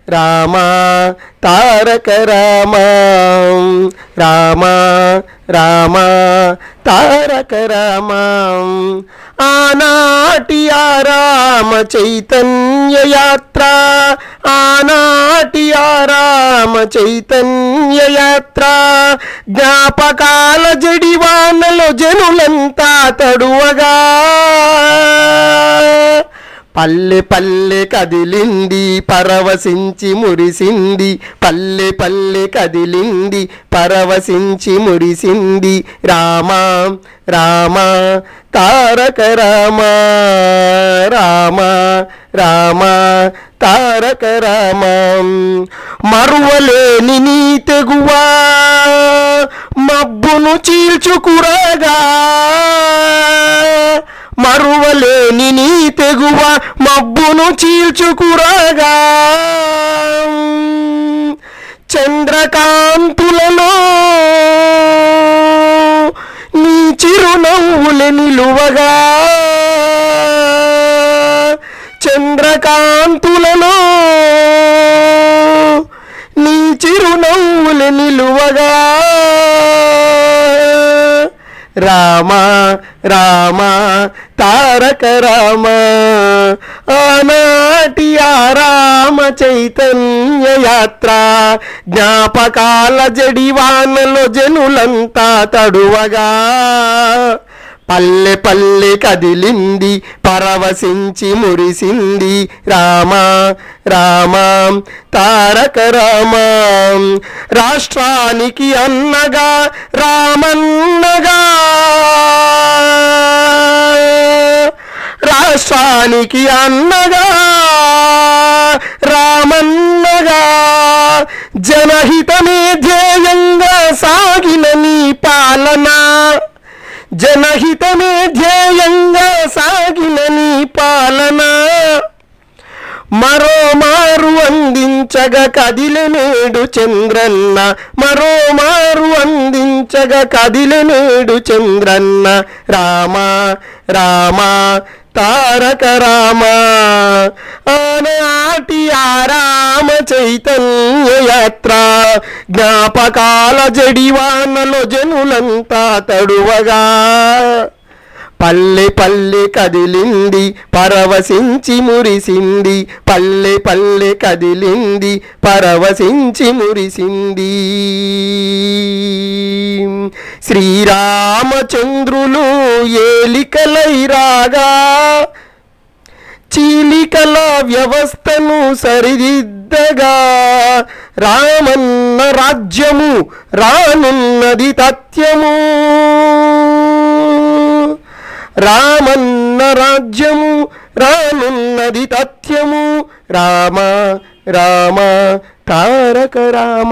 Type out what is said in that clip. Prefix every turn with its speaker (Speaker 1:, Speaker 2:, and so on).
Speaker 1: రామ తారక రామ రామ రామ తారక రామ ఆనాటి రామ చైతన్య యాత్ర ఆనాటి రామ చైతన్య యాత్ర జ్ఞాపకాల జడివానలో జనులంతా తడువగా పల్లె పల్లె కదిలింది పరవశించి మురిసింది పల్లె పల్లె కదిలింది పరవశించి మురిసింది రామ రామ తారక రామ రామ రామ తారక రామ మరువలేని నీ తెగువా మబ్బును చీల్చుకురాగా మరువలేని నీ తెగువ మబ్బును చీల్చుకురాగా చంద్రకాంతులలో నీ చిరునవ్వులు నిలువగా చంద్రకాంతులలో నీ చిరునవ్వులు నిలువగా రామ రామ తారక రామ ఆనాటి రామ చైతన్య యాత్ర జ్ఞాపకాల జడివానలో జనులంతా తడువగా పల్లె పల్లె కదిలింది పరవశించి మురిసింది రామ రామ తారక రామ రాష్ట్రానికి అన్నగా రామన్నగా రాష్ట్రానికి అన్నగా రామన్నగా జనహితమే ధ్యేయంగా సాగిన నీ పాలన జనహితమే ధ్యేయంగా సాగిన నీ పాలన మరోమారు అందించగా కదిలెనేడు చంద్రన్న మరోమారు అందించగా కదిలెనేడు చంద్రన్న రామ రామ తారక రామ ఆనాటి రామ చైతన్య యాత్ర జ్ఞాపకాల జడివానలో జనులంతా తడువగా పల్లె పల్లె కదిలింది పరవశించి మురిసింది పల్లె పల్లె కదిలింది పరవశించి మురిసింది శ్రీరామచంద్రులు ఏలికలై రాగా చీలికల వ్యవస్థను సరిదిద్దగా రామన్న రాజ్యము రానున్నది తథ్యము రామన్న రాజ్యము రానున్నది తథ్యము రామ రామ తారక రామ